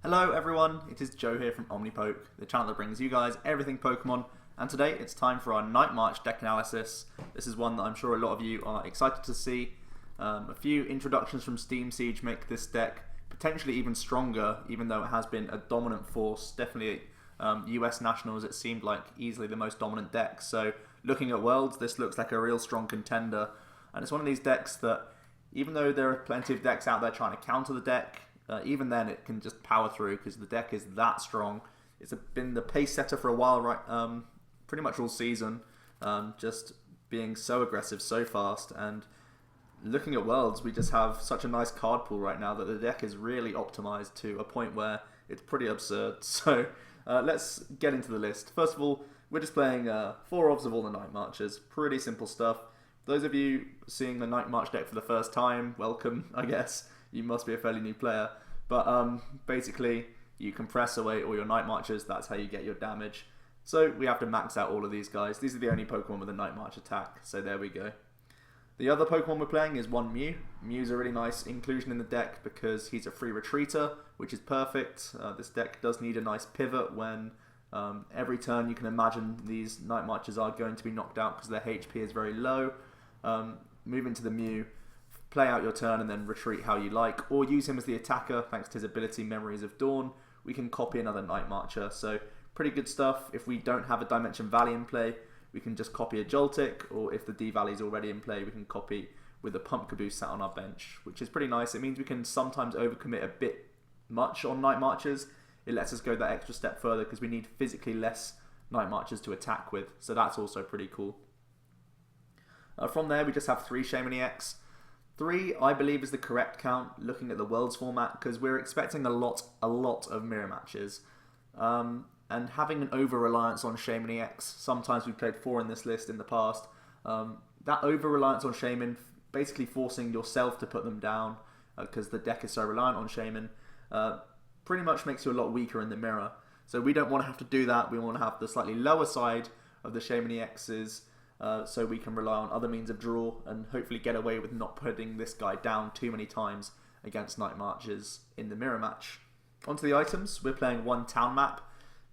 Hello everyone, it is Joe here from OmniPoke, the channel that brings you guys everything Pokemon, and today it's time for our Night March deck analysis. This is one that I'm sure a lot of you are excited to see. A few introductions from Steam Siege make this deck potentially even stronger, even though it has been a dominant force. Definitely US Nationals, it seemed like easily the most dominant deck, so looking at Worlds, this looks like a real strong contender, and it's one of these decks that, even though there are plenty of decks out there trying to counter the deck, even then it can just power through because the deck is that strong. It's been the pace setter for a while, right? Pretty much all season, just being so aggressive, so fast, and looking at Worlds, we just have such a nice card pool right now that the deck is really optimized to a point where it's pretty absurd. So let's get into the list. First of all, we're just playing 4 obs of all the Night Marches. Pretty simple stuff. Those of you seeing the Night March deck for the first time, welcome, I guess. You must be a fairly new player. But basically, you compress away all your Night Marches. That's how you get your damage. So we have to max out all of these guys. These are the only Pokemon with a Night March attack. So there we go. The other Pokemon we're playing is one Mew. Mew's a really nice inclusion in the deck because he's a free retreater, which is perfect. This deck does need a nice pivot when every turn you can imagine these Night Marches are going to be knocked out because their HP is very low. Move into the Mew, play out your turn and then retreat how you like, or use him as the attacker thanks to his ability Memories of Dawn. We can copy another Night Marcher, so pretty good stuff. If we don't have a Dimension Valley in play, we can just copy a Joltik, or if the D Valley is already in play, we can copy with a Pumpkaboo sat on our bench, which is pretty nice. It means we can sometimes overcommit a bit much on Night Marchers. It lets us go that extra step further because we need physically less Night Marchers to attack with, so that's also pretty cool. From there, we just have 3 Shaymin EX. 3, I believe, is the correct count, looking at the Worlds format, because we're expecting a lot of mirror matches. And having an over-reliance on Shaymin EX, sometimes we've played 4 in this list in the past, that over-reliance on Shaymin, basically forcing yourself to put them down, because the deck is so reliant on Shaymin, pretty much makes you a lot weaker in the mirror. So we don't want to have to do that. We want to have the slightly lower side of the Shaymin EXs, so we can rely on other means of draw and hopefully get away with not putting this guy down too many times against Night Marches in the mirror match. Onto the items, we're playing 1 Town Map.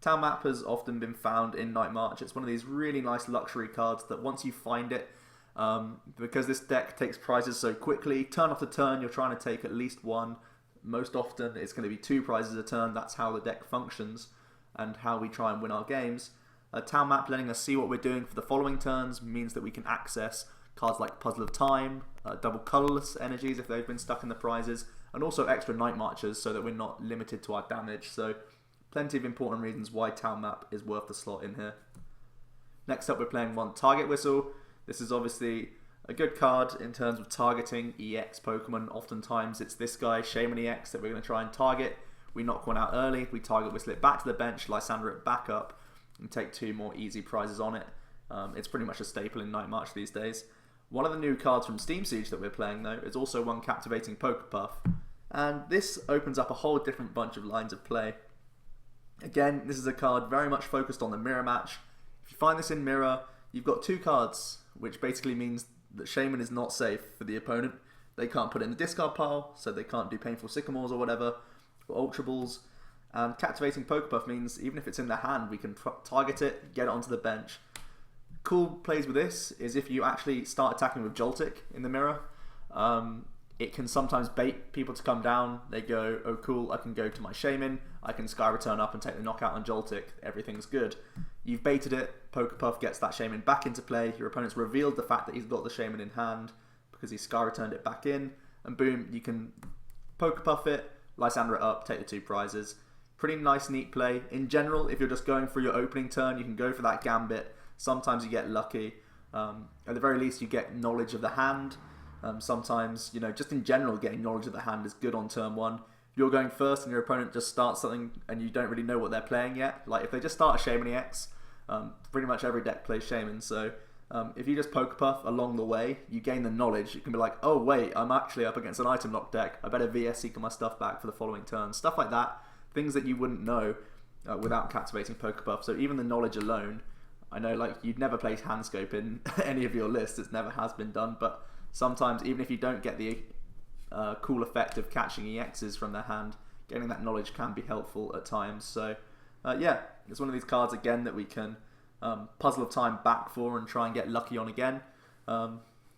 Town Map has often been found in Night March. It's one of these really nice luxury cards that once you find it, because this deck takes prizes so quickly, turn after turn you're trying to take at least 1. Most often it's going to be 2 prizes a turn. That's how the deck functions and how we try and win our games. Town Map letting us see what we're doing for the following turns means that we can access cards like Puzzle of Time, Double Colorless energies if they've been stuck in the prizes, and also extra Night Marches so that we're not limited to our damage. So plenty of important reasons why Town Map is worth the slot in here. Next up, we're playing 1 Target Whistle. This is obviously a good card in terms of targeting EX Pokemon. Oftentimes it's this guy, Shaymin EX, that we're going to try and target. We knock one out early, we Target Whistle it back to the bench, Lysandre it back up, and take 2 more easy prizes on it. It's pretty much a staple in Night March these days. One of the new cards from Steam Siege that we're playing, though, is also 1 Captivating Pokepuff, and this opens up a whole different bunch of lines of play. Again, this is a card very much focused on the mirror match. If you find this in mirror, you've got 2 cards, which basically means that Shaymin is not safe for the opponent. They can't put it in the discard pile, so they can't do Painful Sycamores or whatever, or Ultra Balls. And Captivating Pokepuff means even if it's in their hand, we can target it, get it onto the bench. Cool plays with this is if you actually start attacking with Joltik in the mirror, it can sometimes bait people to come down. They go, oh cool, I can go to my Shaymin, I can Sky Return up and take the knockout on Joltik, everything's good. You've baited it, Pokepuff gets that Shaymin back into play, your opponent's revealed the fact that he's got the Shaymin in hand because he Sky Returned it back in, and boom, you can Pokepuff it, Lysandre it up, take the 2 prizes. Pretty nice, neat play. In general, if you're just going for your opening turn, you can go for that Gambit. Sometimes you get lucky. At the very least, you get knowledge of the hand. Sometimes, just in general, getting knowledge of the hand is good on turn 1. If you're going first and your opponent just starts something and you don't really know what they're playing yet, like if they just start a Shaymin EX, pretty much every deck plays Shaymin, so if you just Pokepuff along the way, you gain the knowledge. You can be like, oh wait, I'm actually up against an item lock deck. I better VS Seeker my stuff back for the following turn. Stuff like that. Things that you wouldn't know without Captivating Pokepuff. So even the knowledge alone, I know like you'd never play Handscope in any of your lists. It never has been done, but sometimes even if you don't get the cool effect of catching EXs from their hand, getting that knowledge can be helpful at times. So yeah, it's one of these cards again that we can Puzzle of Time back for and try and get lucky on again.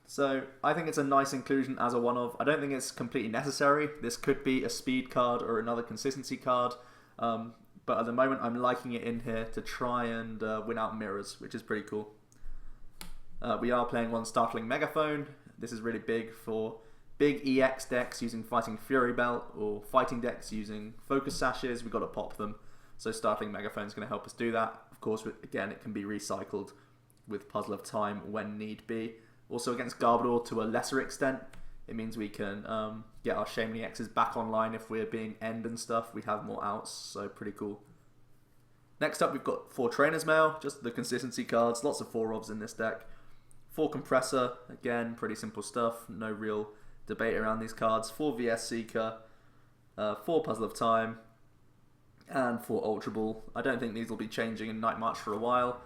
So I think it's a nice inclusion as a one-of. I don't think it's completely necessary. This could be a speed card or another consistency card. But at the moment I'm liking it in here to try and win out mirrors, which is pretty cool. We are playing one Startling Megaphone. This is really big for big EX decks using Fighting Fury Belt or fighting decks using Focus Sashes. We've got to pop them. So Startling Megaphone is going to help us do that. Of course, again, it can be recycled with Puzzle of Time when need be. Also against Garbodor to a lesser extent. It means we can get our Shaymin EXs back online if we're being end and stuff. We have more outs, so pretty cool. Next up, we've got 4 Trainer's Mail, just the consistency cards. Lots of 4-ofs in this deck. 4 Compressor, again, pretty simple stuff. No real debate around these cards. 4 VS Seeker, 4 Puzzle of Time, and 4 Ultra Ball. I don't think these will be changing in Night March for a while.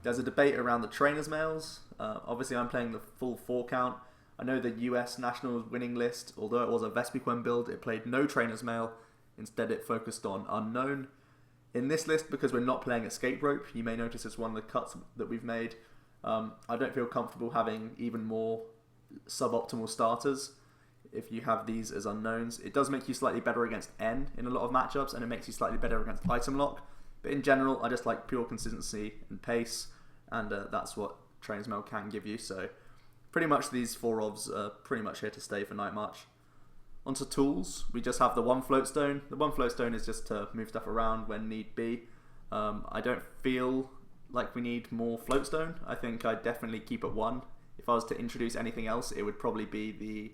There's a debate around the Trainer's Mails. Obviously, I'm playing the full 4 count. I know the US Nationals winning list, although it was a Vespiquen build, it played no Trainer's Mail. Instead, it focused on Unknown. In this list, because we're not playing Escape Rope, you may notice it's one of the cuts that we've made. I don't feel comfortable having even more suboptimal starters if you have these as unknowns. It does make you slightly better against N in a lot of matchups, and it makes you slightly better against Item Lock. But in general, I just like pure consistency and pace, and that's what Trainer's Mail can give you. So pretty much these 4-ofs are pretty much here to stay for Night March. Onto tools, we just have the 1 Floatstone. The 1 Floatstone is just to move stuff around when need be. I don't feel like we need more Floatstone. I think I'd definitely keep it 1. If I was to introduce anything else, it would probably be the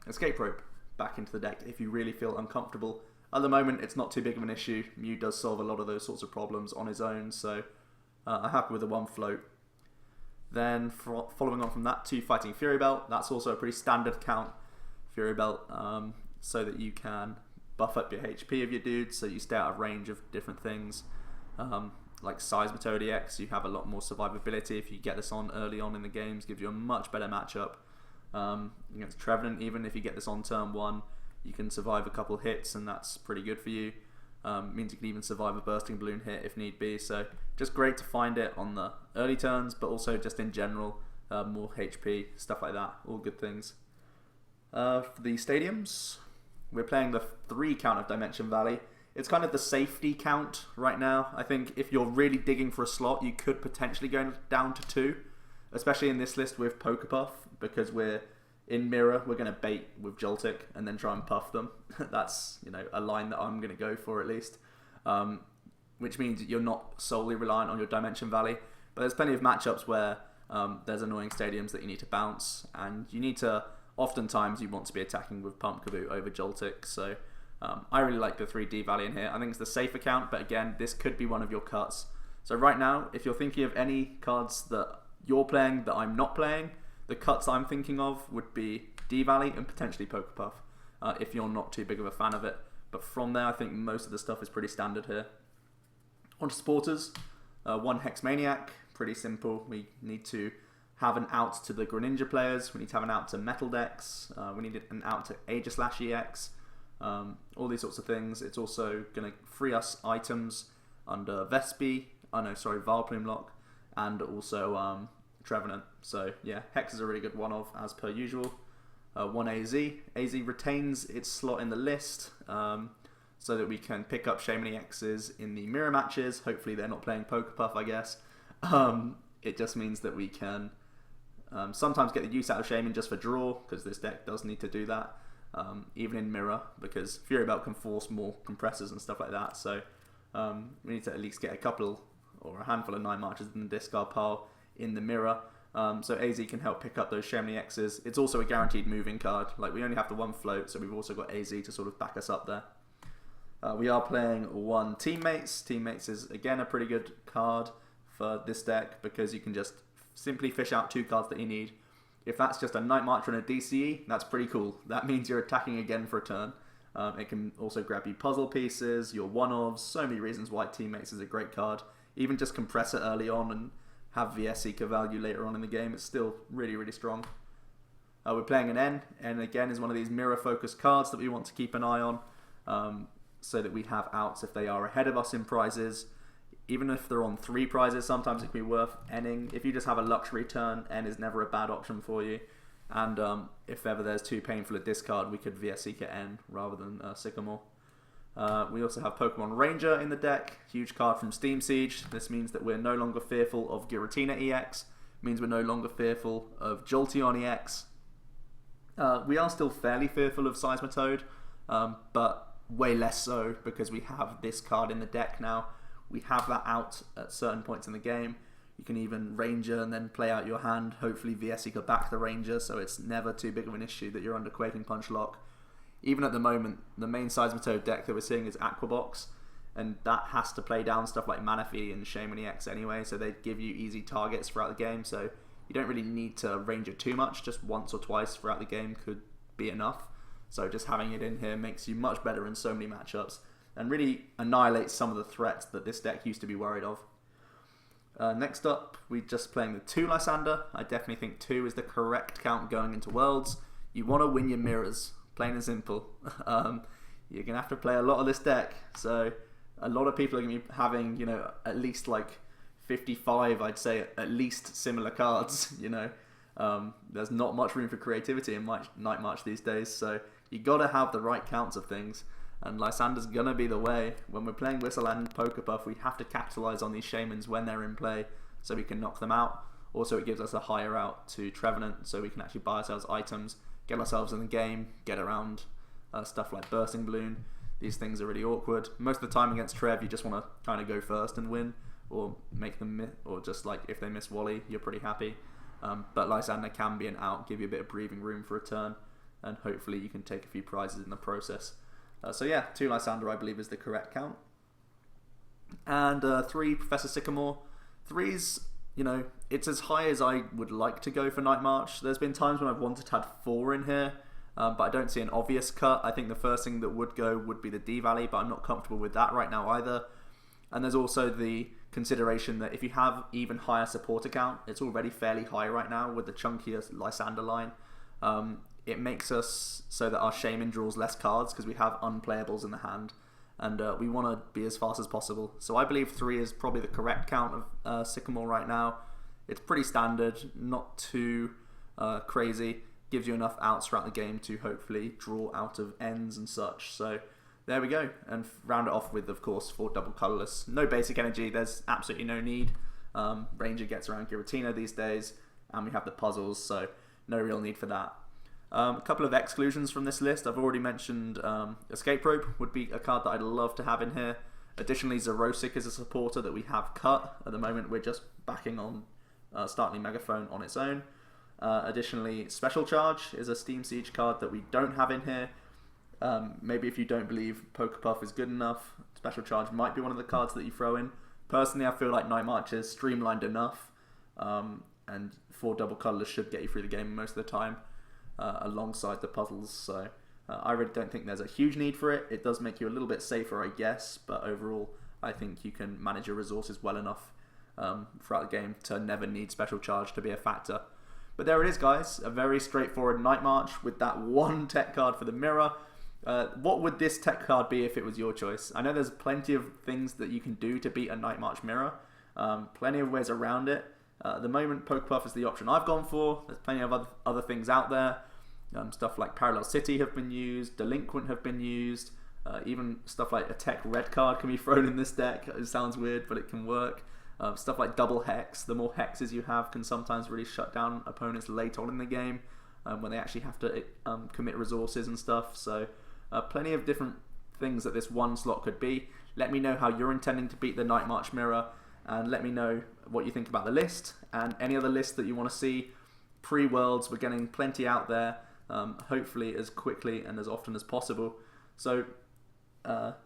Escape Rope back into the deck if you really feel uncomfortable. At the moment, it's not too big of an issue. Mew does solve a lot of those sorts of problems on his own, so I'm happy with the 1 float. Then, following on from that, 2 Fighting Fury Belt. That's also a pretty standard count Fury Belt, so that you can buff up your HP of your dudes, so you stay out of range of different things. Like Seismitoad EX, you have a lot more survivability if you get this on early on in the games, gives you a much better matchup. Against Trevenant, even if you get this on turn 1, you can survive a couple hits, and that's pretty good for you. Means you can even survive a Bursting Balloon hit if need be, so just great to find it on the early turns, but also just in general, more HP, stuff like that, all good things. For the stadiums, we're playing the 3 count of Dimension Valley. It's kind of the safety count right now. I think if you're really digging for a slot, you could potentially go down to 2, especially in this list with Pokepuff, because we're in mirror, we're going to bait with Joltik and then try and puff them. That's, you know, a line that I'm going to go for at least, which means you're not solely reliant on your Dimension Valley. But there's plenty of matchups where there's annoying stadiums that you need to bounce, and you need to, oftentimes you want to be attacking with Pumpkaboo over Joltik, so I really like the 3D Valley in here. I think it's the safe account, but again, this could be one of your cuts. So right now, if you're thinking of any cards that you're playing that I'm not playing, the cuts I'm thinking of would be D-Valley and potentially Pokepuff, if you're not too big of a fan of it. But from there, I think most of the stuff is pretty standard here. On to supporters, 1 Hex Maniac, pretty simple. We need to have an out to the Greninja players, we need to have an out to Metal decks, we need an out to Aegislash EX, all these sorts of things. It's also going to free us items under Vileplume Lock, and also Trevenant. So yeah, Hex is a really good one-of as per usual. 1 AZ. AZ retains its slot in the list, so that we can pick up Shaymin EXs in the mirror matches. Hopefully they're not playing Pokepuff, I guess. It just means that we can sometimes get the use out of Shaymin just for draw, because this deck does need to do that, even in mirror, because Fury Belt can force more compressors and stuff like that. So we need to at least get a couple or a handful of 9 marches in the discard pile in the mirror. So AZ can help pick up those Shaymin EXs. It's also a guaranteed moving card. Like, we only have the 1 float, so we've also got AZ to sort of back us up there. We are playing 1 Teammates. Teammates is again a pretty good card for this deck, because you can just simply fish out 2 cards that you need. If that's just a Night March and a DCE, that's pretty cool. That means you're attacking again for a turn. It can also grab you puzzle pieces, your one-ofs, so many reasons why Teammates is a great card. Even just compress it early on and have VS Seeker value later on in the game, it's still really, really strong. We're playing an N, and again is one of these mirror-focused cards that we want to keep an eye on. so that we have outs if they are ahead of us in prizes. Even if they're on 3 prizes, sometimes it can be worth N'ing. If you just have a luxury turn, N is never a bad option for you. And if ever there's too painful a discard, we could VS Seeker N rather than Sycamore. We also have Pokemon Ranger in the deck, huge card from Steam Siege. This means that we're no longer fearful of Giratina EX, means we're no longer fearful of Jolteon EX. We are still fairly fearful of Seismitoad, but way less so because we have this card in the deck now. We have that out at certain points in the game. You can even Ranger and then play out your hand, hopefully VS Seeker back the Ranger, so it's never too big of an issue that you're under Quaking Punch lock. Even at the moment, the main Seismitoad deck that we're seeing is Aquabox, and that has to play down stuff like Manaphy and Shaymin EX anyway, so they give you easy targets throughout the game, so you don't really need to Ranger too much, just once or twice throughout the game could be enough. So just having it in here makes you much better in so many matchups, and really annihilates some of the threats that this deck used to be worried of. Next up, we're just playing the 2 Lysandre. I definitely think 2 is the correct count going into Worlds. You want to win your mirrors, plain and simple. You're going to have to play a lot of this deck, so a lot of people are going to be having, you know, at least like 55, I'd say, at least similar cards, you know. There's not much room for creativity in Night March these days, so you got to have the right counts of things. And Lysandre's going to be the way. When we're playing Whistle and Pokepuff, we have to capitalise on these Shaymins when they're in play so we can knock them out. Also, it gives us a higher out to Trevenant so we can actually buy ourselves items, get ourselves in the game, get around stuff like Bursting Balloon. These things are really awkward. Most of the time against Trev, you just want to kind of go first and win, or make them or just like if they miss Wally, you're pretty happy. But Lysandre can be an out, give you a bit of breathing room for a turn, and hopefully you can take a few prizes in the process. So yeah, 2 Lysandre I believe is the correct count. And 3 Professor Sycamore. 3's, you know, it's as high as I would like to go for Night March. There's been times when I've wanted to have 4 in here, but I don't see an obvious cut. I think the first thing that would go would be the D-Valley, but I'm not comfortable with that right now either. And there's also the consideration that if you have even higher supporter count, it's already fairly high right now with the chunkier Lysandre line. It makes us so that our Shaymin draws less cards because we have unplayables in the hand, and we want to be as fast as possible. So I believe 3 is probably the correct count of Sycamore right now. It's pretty standard, not too crazy, gives you enough outs throughout the game to hopefully draw out of ends and such. So there we go, and round it off with, of course, 4 Double Colorless. No basic energy, there's absolutely no need. Ranger gets around Giratina these days, and we have the puzzles, so no real need for that. A couple of exclusions from this list. I've already mentioned Escape Rope would be a card that I'd love to have in here. Additionally, Xerosic is a supporter that we have cut. At the moment, we're just backing on Startling Megaphone on its own. Additionally, Special Charge is a Steam Siege card that we don't have in here. Maybe if you don't believe Pokepuff is good enough, Special Charge might be one of the cards that you throw in. Personally, I feel like Night March is streamlined enough, and 4 Double Colorless should get you through the game most of the time. Alongside the puzzles, so I really don't think there's a huge need for it. It does make you a little bit safer, I guess, but overall I think you can manage your resources well enough throughout the game to never need Special Charge to be a factor. But there it is, guys, a very straightforward Night March with that 1 tech card for the mirror. What would this tech card be if it was your choice? I know there's plenty of things that you can do to beat a Night March mirror, plenty of ways around it. At the moment, Pokepuff is the option I've gone for. There's plenty of other things out there. Stuff like Parallel City have been used, Delinquent have been used, even stuff like a Tech Red card can be thrown in this deck. It sounds weird, but it can work. Stuff like Double Hex, the more hexes you have can sometimes really shut down opponents late on in the game when they actually have to commit resources and stuff. So plenty of different things that this 1 slot could be. Let me know how you're intending to beat the Night March mirror, and let me know what you think about the list and any other lists that you want to see. Pre-Worlds, we're getting plenty out there, hopefully as quickly and as often as possible. So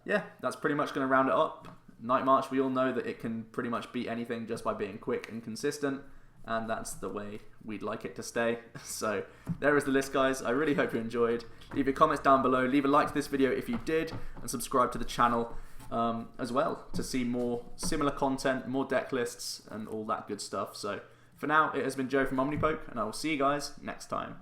yeah, that's pretty much going to round it up. Night March, we all know that it can pretty much beat anything just by being quick and consistent, and that's the way we'd like it to stay. So there is the list, guys. I really hope you enjoyed. Leave your comments down below, leave a like to this video if you did, and subscribe to the channel as well to see more similar content, more deck lists, and all that good stuff. So for now, it has been Joe from OmniPoke, and I will see you guys next time.